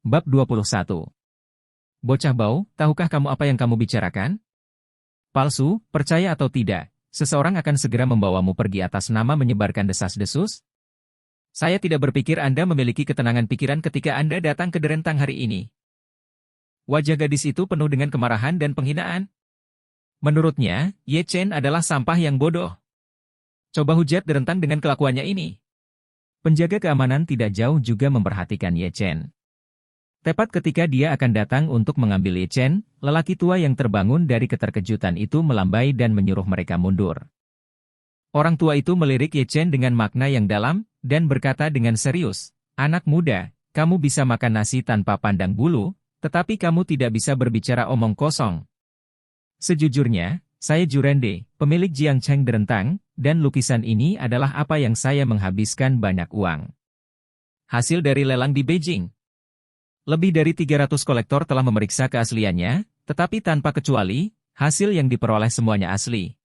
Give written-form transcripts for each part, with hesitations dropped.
Bab 21. Bocah bau, tahukah kamu apa yang kamu bicarakan? Palsu, percaya atau tidak, seseorang akan segera membawamu pergi atas nama menyebarkan desas-desus? Saya tidak berpikir Anda memiliki ketenangan pikiran ketika Anda datang ke Derentang hari ini. Wajah gadis itu penuh dengan kemarahan dan penghinaan. Menurutnya, Ye Chen adalah sampah yang bodoh. Coba hujat Derentang dengan kelakuannya ini. Penjaga keamanan tidak jauh juga memperhatikan Ye Chen. Tepat ketika dia akan datang untuk mengambil Ye Chen, lelaki tua yang terbangun dari keterkejutan itu melambai dan menyuruh mereka mundur. Orang tua itu melirik Ye Chen dengan makna yang dalam, dan berkata dengan serius, "Anak muda, kamu bisa makan nasi tanpa pandang bulu, tetapi kamu tidak bisa berbicara omong kosong. Sejujurnya, saya Jurende, pemilik Jiangcheng Derentang, dan lukisan ini adalah apa yang saya menghabiskan banyak uang. Hasil dari lelang di Beijing. Lebih dari 300 kolektor telah memeriksa keasliannya, tetapi tanpa kecuali, hasil yang diperoleh semuanya asli.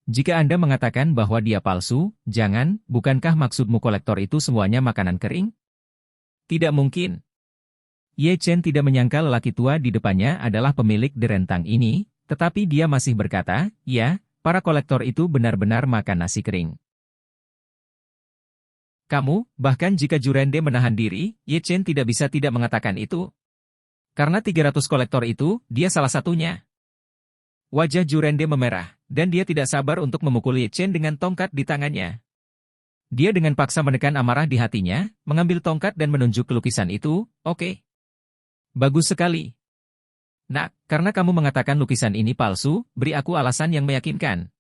Jika Anda mengatakan bahwa dia palsu, jangan, bukankah maksudmu kolektor itu semuanya makanan kering? Tidak mungkin. Ye Chen tidak menyangka lelaki tua di depannya adalah pemilik Derentang ini, tetapi dia masih berkata, ya, para kolektor itu benar-benar makan nasi kering. Kamu, bahkan jika Jurende menahan diri, Ye Chen tidak bisa tidak mengatakan itu. Karena 300 kolektor itu, dia salah satunya. Wajah Jurende memerah, dan dia tidak sabar untuk memukul Ye Chen dengan tongkat di tangannya. Dia dengan paksa menekan amarah di hatinya, mengambil tongkat dan menunjuk ke lukisan itu, oke. Bagus sekali. Nak, karena kamu mengatakan lukisan ini palsu, beri aku alasan yang meyakinkan.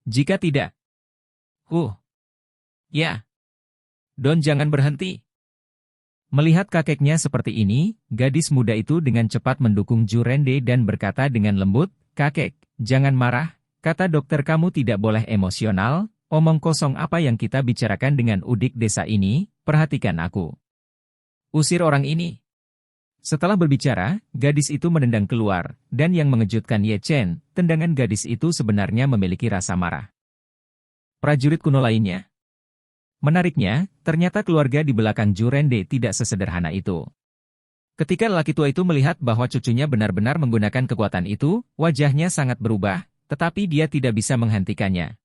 Jika tidak. Ya. Don jangan berhenti. Melihat kakeknya seperti ini, gadis muda itu dengan cepat mendukung Jurende dan berkata dengan lembut, "Kakek, jangan marah, kata dokter kamu tidak boleh emosional, omong kosong apa yang kita bicarakan dengan udik desa ini, perhatikan aku. Usir orang ini." Setelah berbicara, gadis itu menendang keluar, dan yang mengejutkan Ye Chen, tendangan gadis itu sebenarnya memiliki rasa marah. Prajurit kuno lainnya. Menariknya, ternyata keluarga di belakang Jurende tidak sesederhana itu. Ketika lelaki tua itu melihat bahwa cucunya benar-benar menggunakan kekuatan itu, wajahnya sangat berubah, tetapi dia tidak bisa menghentikannya.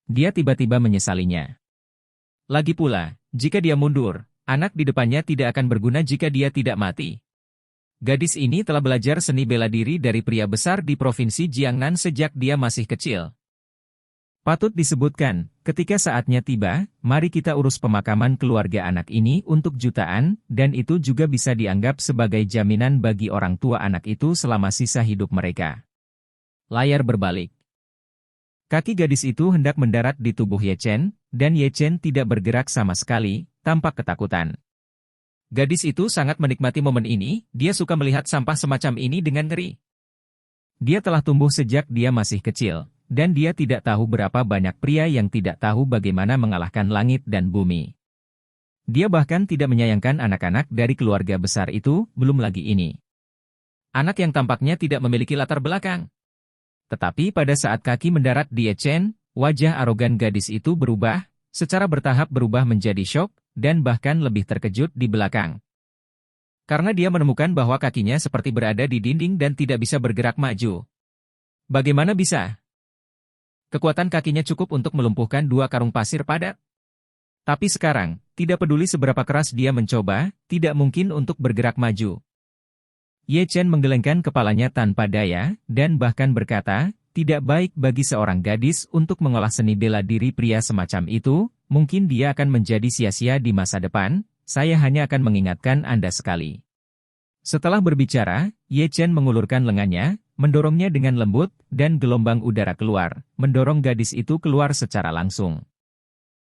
Dia tiba-tiba menyesalinya. Lagi pula, jika dia mundur, anak di depannya tidak akan berguna jika dia tidak mati. Gadis ini telah belajar seni bela diri dari pria besar di provinsi Jiangnan sejak dia masih kecil. Patut disebutkan, ketika saatnya tiba, mari kita urus pemakaman keluarga anak ini untuk jutaan, dan itu juga bisa dianggap sebagai jaminan bagi orang tua anak itu selama sisa hidup mereka. Layar berbalik. Kaki gadis itu hendak mendarat di tubuh Ye Chen, dan Ye Chen tidak bergerak sama sekali, tampak ketakutan. Gadis itu sangat menikmati momen ini, dia suka melihat sampah semacam ini dengan ngeri. Dia telah tumbuh sejak dia masih kecil. Dan dia tidak tahu berapa banyak pria yang tidak tahu bagaimana mengalahkan langit dan bumi. Dia bahkan tidak menyayangkan anak-anak dari keluarga besar itu, belum lagi ini. Anak yang tampaknya tidak memiliki latar belakang. Tetapi pada saat kaki mendarat di Ye Chen, wajah arogan gadis itu berubah, secara bertahap berubah menjadi syok, dan bahkan lebih terkejut di belakang. Karena dia menemukan bahwa kakinya seperti berada di dinding dan tidak bisa bergerak maju. Bagaimana bisa? Kekuatan kakinya cukup untuk melumpuhkan 2 karung pasir padat. Tapi sekarang, tidak peduli seberapa keras dia mencoba, tidak mungkin untuk bergerak maju. Ye Chen menggelengkan kepalanya tanpa daya, dan bahkan berkata, tidak baik bagi seorang gadis untuk mengolah seni bela diri pria semacam itu, mungkin dia akan menjadi sia-sia di masa depan, saya hanya akan mengingatkan Anda sekali. Setelah berbicara, Ye Chen mengulurkan lengannya, mendorongnya dengan lembut, dan gelombang udara keluar, mendorong gadis itu keluar secara langsung.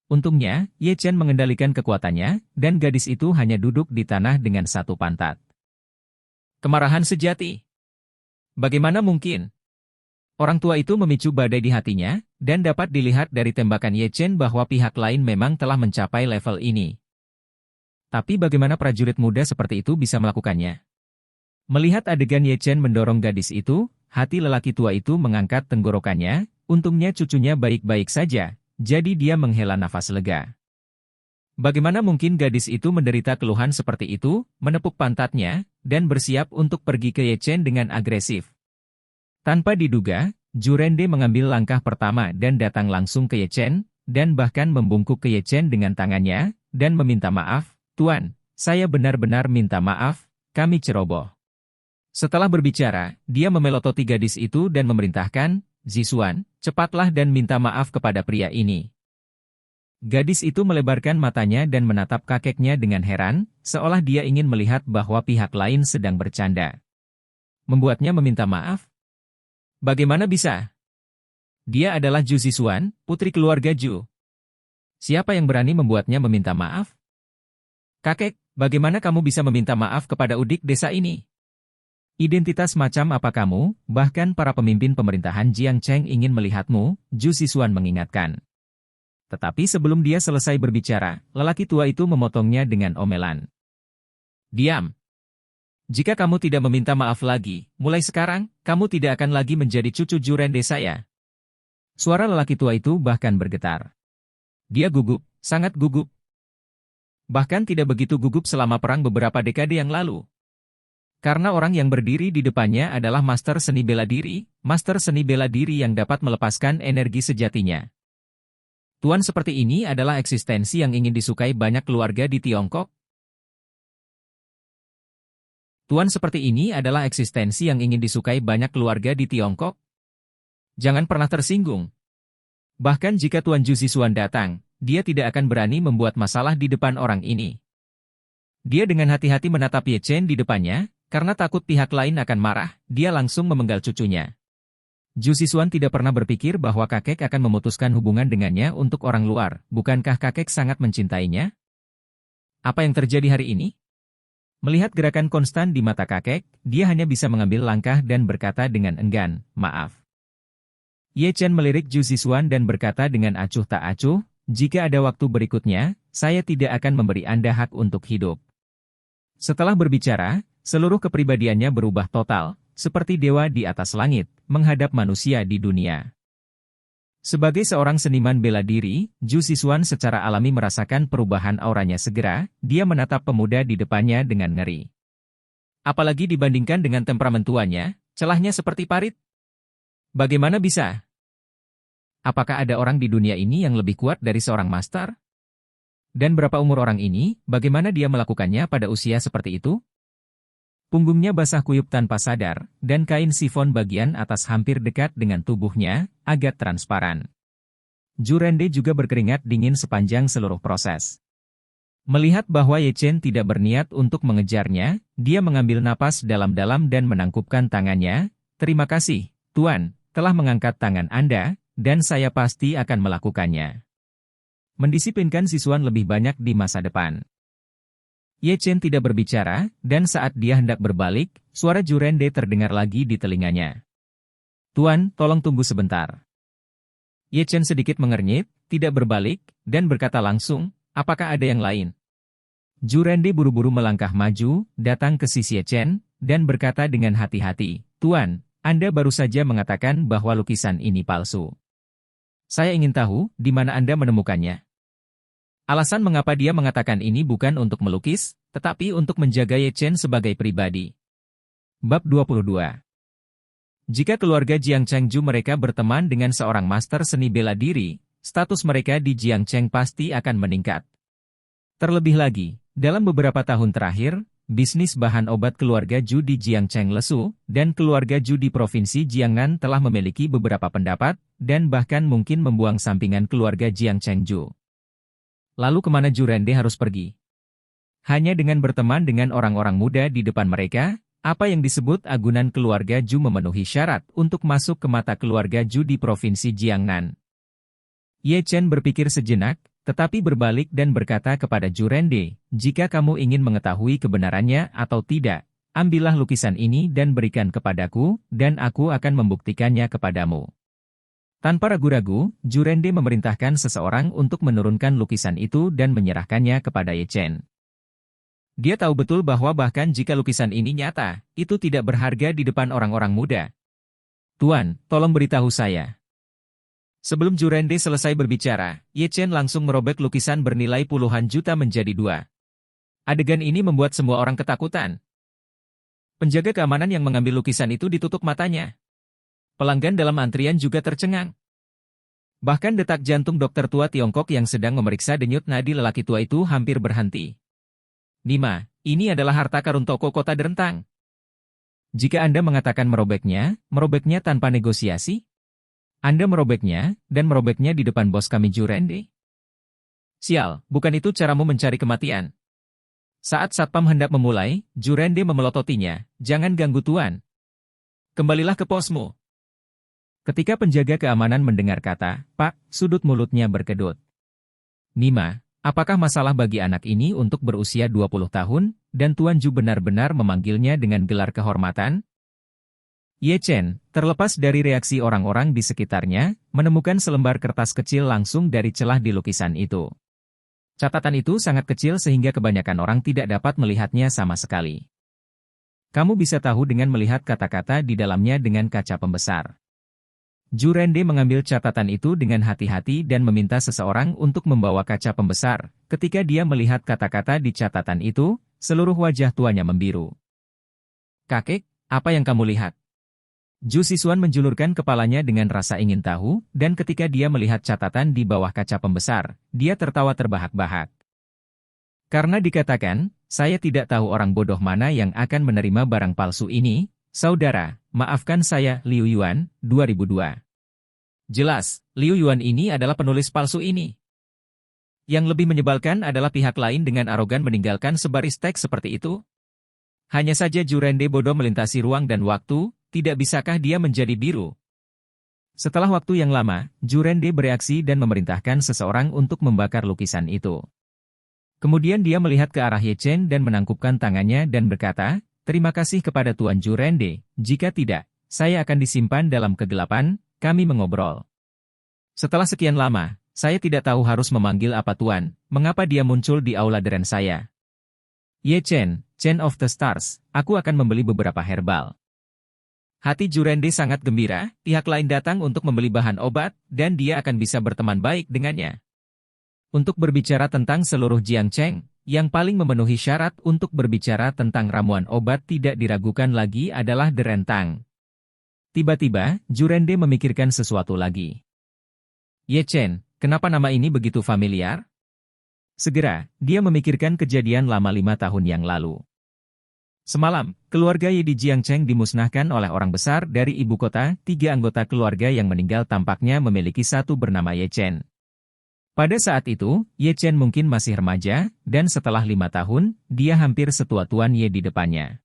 Untungnya, Ye Chen mengendalikan kekuatannya, dan gadis itu hanya duduk di tanah dengan satu pantat. Kemarahan sejati. Bagaimana mungkin? Orang tua itu memicu badai di hatinya, dan dapat dilihat dari tembakan Ye Chen bahwa pihak lain memang telah mencapai level ini. Tapi bagaimana prajurit muda seperti itu bisa melakukannya? Melihat adegan Ye Chen mendorong gadis itu, hati lelaki tua itu mengangkat tenggorokannya, untungnya cucunya baik-baik saja, jadi dia menghela nafas lega. Bagaimana mungkin gadis itu menderita keluhan seperti itu, menepuk pantatnya, dan bersiap untuk pergi ke Ye Chen dengan agresif. Tanpa diduga, Zhu Rende mengambil langkah pertama dan datang langsung ke Ye Chen, dan bahkan membungkuk ke Ye Chen dengan tangannya, dan meminta maaf, "Tuan, saya benar-benar minta maaf, kami ceroboh." Setelah berbicara, dia memelototi gadis itu dan memerintahkan, "Zisuan, cepatlah dan minta maaf kepada pria ini." Gadis itu melebarkan matanya dan menatap kakeknya dengan heran, seolah dia ingin melihat bahwa pihak lain sedang bercanda. Membuatnya meminta maaf? Bagaimana bisa? Dia adalah Zhu Zisuan, putri keluarga Zhu. Siapa yang berani membuatnya meminta maaf? Kakek, bagaimana kamu bisa meminta maaf kepada udik desa ini? Identitas macam apa kamu, bahkan para pemimpin pemerintahan Jiang Cheng ingin melihatmu, Zhu Zisuan mengingatkan. Tetapi sebelum dia selesai berbicara, lelaki tua itu memotongnya dengan omelan. "Diam. Jika kamu tidak meminta maaf lagi, mulai sekarang, kamu tidak akan lagi menjadi cucu Zhu Rende saya." Suara lelaki tua itu bahkan bergetar. Dia gugup, sangat gugup. Bahkan tidak begitu gugup selama perang beberapa dekade yang lalu. Karena orang yang berdiri di depannya adalah master seni bela diri yang dapat melepaskan energi sejatinya. Tuan seperti ini adalah eksistensi yang ingin disukai banyak keluarga di Tiongkok. Tuan seperti ini adalah eksistensi yang ingin disukai banyak keluarga di Tiongkok. Jangan pernah tersinggung. Bahkan jika Tuan Zhu Zisuan datang, dia tidak akan berani membuat masalah di depan orang ini. Dia dengan hati-hati menatap Ye Chen di depannya, karena takut pihak lain akan marah, dia langsung memenggal cucunya. Zhu Zisuan tidak pernah berpikir bahwa kakek akan memutuskan hubungan dengannya untuk orang luar. Bukankah kakek sangat mencintainya? Apa yang terjadi hari ini? Melihat gerakan konstan di mata kakek, dia hanya bisa mengambil langkah dan berkata dengan enggan, "Maaf." Ye Chen melirik Zhu Zisuan dan berkata dengan acuh tak acuh, "Jika ada waktu berikutnya, saya tidak akan memberi Anda hak untuk hidup." Setelah berbicara, seluruh kepribadiannya berubah total, seperti dewa di atas langit, menghadap manusia di dunia. Sebagai seorang seniman bela diri, Zhu Zisuan secara alami merasakan perubahan auranya segera, dia menatap pemuda di depannya dengan ngeri. Apalagi dibandingkan dengan temperamen tuanya, celahnya seperti parit. Bagaimana bisa? Apakah ada orang di dunia ini yang lebih kuat dari seorang master? Dan berapa umur orang ini, bagaimana dia melakukannya pada usia seperti itu? Punggungnya basah kuyup tanpa sadar, dan kain sifon bagian atas hampir dekat dengan tubuhnya, agak transparan. Zhu Rende juga berkeringat dingin sepanjang seluruh proses. Melihat bahwa Ye Chen tidak berniat untuk mengejarnya, dia mengambil napas dalam-dalam dan menangkupkan tangannya. "Terima kasih, Tuan, telah mengangkat tangan Anda, dan saya pasti akan melakukannya." Mendisiplinkan Zisuan lebih banyak di masa depan. Ye Chen tidak berbicara, dan saat dia hendak berbalik, suara Zhu Rende terdengar lagi di telinganya. "Tuan, tolong tunggu sebentar." Ye Chen sedikit mengernyit, tidak berbalik, dan berkata langsung, "Apakah ada yang lain?" Zhu Rende buru-buru melangkah maju, datang ke sisi Ye Chen, dan berkata dengan hati-hati, "Tuan, Anda baru saja mengatakan bahwa lukisan ini palsu. Saya ingin tahu, di mana Anda menemukannya?" Alasan mengapa dia mengatakan ini bukan untuk melukis, tetapi untuk menjaga Ye Chen sebagai pribadi. Bab 22. Jika keluarga Jiang Chengju mereka berteman dengan seorang master seni bela diri, status mereka di Jiang Cheng pasti akan meningkat. Terlebih lagi, dalam beberapa tahun terakhir, bisnis bahan obat keluarga Zhu di Jiang Cheng lesu, dan keluarga Zhu di provinsi Jiangnan telah memiliki beberapa pendapat, dan bahkan mungkin membuang sampingan keluarga Jiang Chengju. Lalu kemana Zhu Rende harus pergi? Hanya dengan berteman dengan orang-orang muda di depan mereka, apa yang disebut agunan keluarga Zhu memenuhi syarat untuk masuk ke mata keluarga Zhu di provinsi Jiangnan. Ye Chen berpikir sejenak, tetapi berbalik dan berkata kepada Zhu Rende, "Jika kamu ingin mengetahui kebenarannya atau tidak, ambillah lukisan ini dan berikan kepadaku, dan aku akan membuktikannya kepadamu." Tanpa ragu-ragu, Zhu Rende memerintahkan seseorang untuk menurunkan lukisan itu dan menyerahkannya kepada Ye Chen. Dia tahu betul bahwa bahkan jika lukisan ini nyata, itu tidak berharga di depan orang-orang muda. "Tuan, tolong beritahu saya. Sebelum Jurende selesai berbicara, Ye Chen langsung merobek lukisan bernilai puluhan juta menjadi dua. Adegan ini membuat semua orang ketakutan. Penjaga keamanan yang mengambil lukisan itu ditutup matanya. Pelanggan dalam antrian juga tercengang. Bahkan detak jantung dokter tua Tiongkok yang sedang memeriksa denyut nadi lelaki tua itu hampir berhenti. Nima, ini adalah harta karun toko kota Derentang. Jika Anda mengatakan merobeknya tanpa negosiasi, Anda merobeknya, dan merobeknya di depan bos kami Jurende. Sial, bukan itu caramu mencari kematian. Saat Satpam hendak memulai, Jurende memelototinya, jangan ganggu tuan. Kembalilah ke posmu. Ketika penjaga keamanan mendengar kata, Pak, sudut mulutnya berkedut. Nima, apakah masalah bagi anak ini untuk berusia 20 tahun, dan Tuan Ju benar-benar memanggilnya dengan gelar kehormatan? Ye Chen, terlepas dari reaksi orang-orang di sekitarnya, menemukan selembar kertas kecil langsung dari celah di lukisan itu. Catatan itu sangat kecil sehingga kebanyakan orang tidak dapat melihatnya sama sekali. Kamu bisa tahu dengan melihat kata-kata di dalamnya dengan kaca pembesar. Jurende mengambil catatan itu dengan hati-hati dan meminta seseorang untuk membawa kaca pembesar. Ketika dia melihat kata-kata di catatan itu, seluruh wajah tuanya membiru. Kakek, apa yang kamu lihat? Ju Sisuan menjulurkan kepalanya dengan rasa ingin tahu, dan ketika dia melihat catatan di bawah kaca pembesar, dia tertawa terbahak-bahak. Karena dikatakan, saya tidak tahu orang bodoh mana yang akan menerima barang palsu ini, saudara, maafkan saya, Liu Yuan, 2002. Jelas, Liu Yuan ini adalah penulis palsu ini. Yang lebih menyebalkan adalah pihak lain dengan arogan meninggalkan sebaris teks seperti itu. Hanya saja Jurende bodoh melintasi ruang dan waktu, tidak bisakah dia menjadi biru? Setelah waktu yang lama, Jurende bereaksi dan memerintahkan seseorang untuk membakar lukisan itu. Kemudian dia melihat ke arah Ye Chen dan menangkupkan tangannya dan berkata, terima kasih kepada Tuan Jurende, jika tidak, saya akan disimpan dalam kegelapan, kami mengobrol. Setelah sekian lama, saya tidak tahu harus memanggil apa Tuan, mengapa dia muncul di aula deren saya. Ye Chen, Chen of the Stars, aku akan membeli beberapa herbal. Hati Jurende sangat gembira, pihak lain datang untuk membeli bahan obat, dan dia akan bisa berteman baik dengannya. Untuk berbicara tentang seluruh Jiangcheng, yang paling memenuhi syarat untuk berbicara tentang ramuan obat tidak diragukan lagi adalah Derentang. Tiba-tiba, Jurende memikirkan sesuatu lagi. Ye Chen, kenapa nama ini begitu familiar? Segera, dia memikirkan kejadian lama 5 tahun yang lalu. Semalam, keluarga Ye di Jiangcheng dimusnahkan oleh orang besar dari ibu kota. 3 anggota keluarga yang meninggal tampaknya memiliki satu bernama Ye Chen. Pada saat itu, Ye Chen mungkin masih remaja, dan setelah 5 tahun, dia hampir setua Tuan Ye di depannya.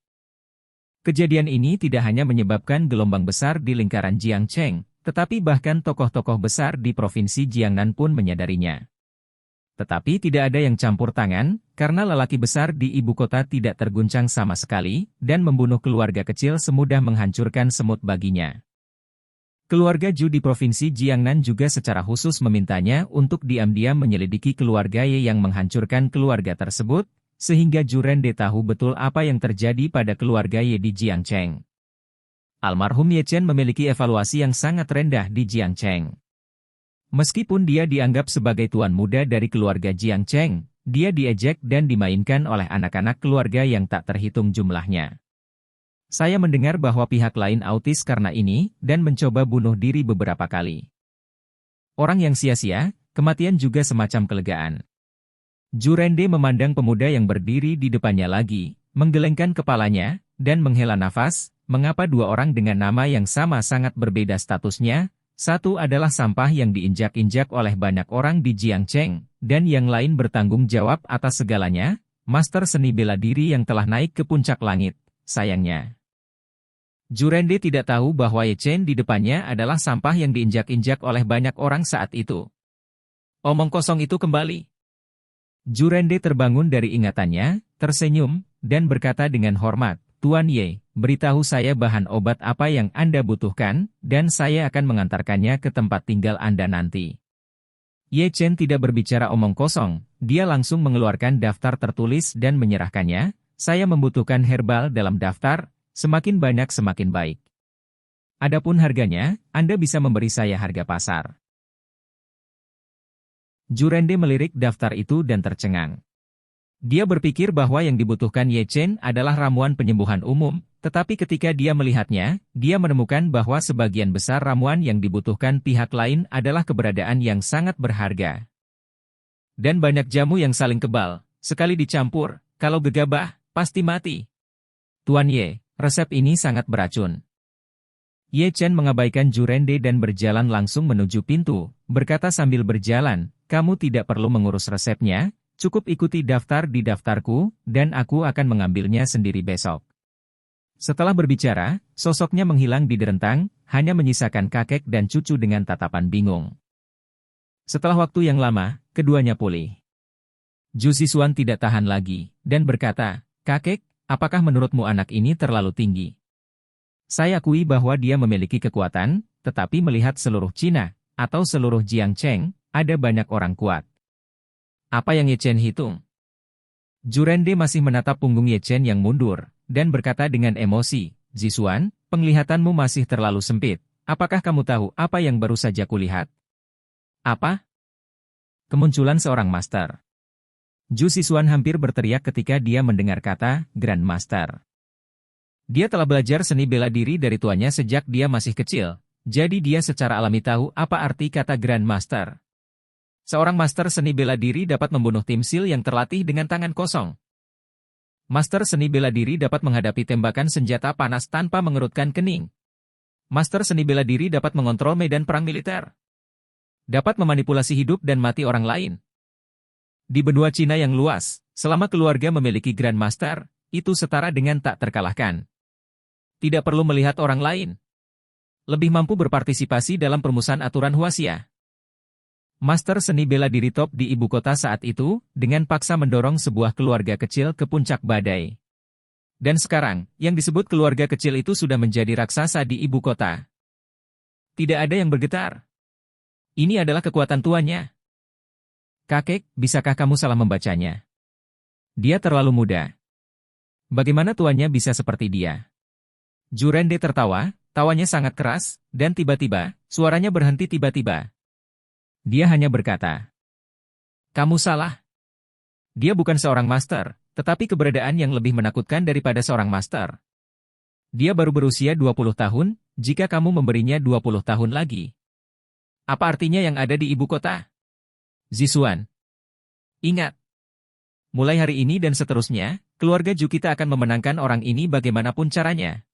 Kejadian ini tidak hanya menyebabkan gelombang besar di lingkaran Jiangcheng, tetapi bahkan tokoh-tokoh besar di provinsi Jiangnan pun menyadarinya. Tetapi tidak ada yang campur tangan, karena lelaki besar di ibu kota tidak terguncang sama sekali, dan membunuh keluarga kecil semudah menghancurkan semut baginya. Keluarga Ju di provinsi Jiangnan juga secara khusus memintanya untuk diam-diam menyelidiki keluarga Ye yang menghancurkan keluarga tersebut, sehingga Jurende tahu betul apa yang terjadi pada keluarga Ye di Jiangcheng. Almarhum Ye Chen memiliki evaluasi yang sangat rendah di Jiangcheng. Meskipun dia dianggap sebagai tuan muda dari keluarga Jiangcheng, dia diejek dan dimainkan oleh anak-anak keluarga yang tak terhitung jumlahnya. Saya mendengar bahwa pihak lain autis karena ini, dan mencoba bunuh diri beberapa kali. Orang yang sia-sia, kematian juga semacam kelegaan. Jurende memandang pemuda yang berdiri di depannya lagi, menggelengkan kepalanya, dan menghela nafas, mengapa 2 orang dengan nama yang sama sangat berbeda statusnya. Satu adalah sampah yang diinjak-injak oleh banyak orang di Jiangcheng, dan yang lain bertanggung jawab atas segalanya, master seni bela diri yang telah naik ke puncak langit, sayangnya. Jurende tidak tahu bahwa Ye Chen di depannya adalah sampah yang diinjak-injak oleh banyak orang saat itu. Omong kosong itu kembali. Jurende terbangun dari ingatannya, tersenyum, dan berkata dengan hormat, Tuan Ye, beritahu saya bahan obat apa yang Anda butuhkan, dan saya akan mengantarkannya ke tempat tinggal Anda nanti. Ye Chen tidak berbicara omong kosong, dia langsung mengeluarkan daftar tertulis dan menyerahkannya. Saya membutuhkan herbal dalam daftar, semakin banyak semakin baik. Adapun harganya, Anda bisa memberi saya harga pasar. Jurende melirik daftar itu dan tercengang. Dia berpikir bahwa yang dibutuhkan Ye Chen adalah ramuan penyembuhan umum, tetapi ketika dia melihatnya, dia menemukan bahwa sebagian besar ramuan yang dibutuhkan pihak lain adalah keberadaan yang sangat berharga. Dan banyak jamu yang saling kebal, sekali dicampur, kalau gegabah, pasti mati. Tuan Ye, resep ini sangat beracun. Ye Chen mengabaikan Jurende dan berjalan langsung menuju pintu, berkata sambil berjalan, kamu tidak perlu mengurus resepnya, cukup ikuti daftar di daftarku, dan aku akan mengambilnya sendiri besok. Setelah berbicara, sosoknya menghilang di derentang, hanya menyisakan kakek dan cucu dengan tatapan bingung. Setelah waktu yang lama, keduanya pulih. Zhu Zixuan tidak tahan lagi, dan berkata, kakek, apakah menurutmu anak ini terlalu tinggi? Saya akui bahwa dia memiliki kekuatan, tetapi melihat seluruh Cina, atau seluruh Jiangcheng, ada banyak orang kuat. Apa yang Ye Chen hitung? Jurende masih menatap punggung Ye Chen yang mundur, dan berkata dengan emosi, Zixuan, penglihatanmu masih terlalu sempit. Apakah kamu tahu apa yang baru saja kulihat? Apa? Kemunculan seorang master. Zhu Zixuan hampir berteriak ketika dia mendengar kata Grand Master. Dia telah belajar seni bela diri dari tuannya sejak dia masih kecil, jadi dia secara alami tahu apa arti kata Grand Master. Seorang master seni bela diri dapat membunuh tim SEAL yang terlatih dengan tangan kosong. Master seni bela diri dapat menghadapi tembakan senjata panas tanpa mengerutkan kening. Master seni bela diri dapat mengontrol medan perang militer. Dapat memanipulasi hidup dan mati orang lain. Di benua Cina yang luas, selama keluarga memiliki Grand Master, itu setara dengan tak terkalahkan. Tidak perlu melihat orang lain. Lebih mampu berpartisipasi dalam perumusan aturan Huaxia. Master seni bela diri top di ibu kota saat itu, dengan paksa mendorong sebuah keluarga kecil ke puncak badai. Dan sekarang, yang disebut keluarga kecil itu sudah menjadi raksasa di ibu kota. Tidak ada yang bergetar. Ini adalah kekuatan tuannya. Kakek, bisakah kamu salah membacanya? Dia terlalu muda. Bagaimana tuannya bisa seperti dia? Jurende tertawa, tawanya sangat keras, dan tiba-tiba, suaranya berhenti tiba-tiba. Dia hanya berkata, kamu salah. Dia bukan seorang master, tetapi keberadaan yang lebih menakutkan daripada seorang master. Dia baru berusia 20 tahun, jika kamu memberinya 20 tahun lagi. Apa artinya yang ada di ibu kota? Zixuan. Ingat. Mulai hari ini dan seterusnya, keluarga Zhu kita akan memenangkan orang ini bagaimanapun caranya.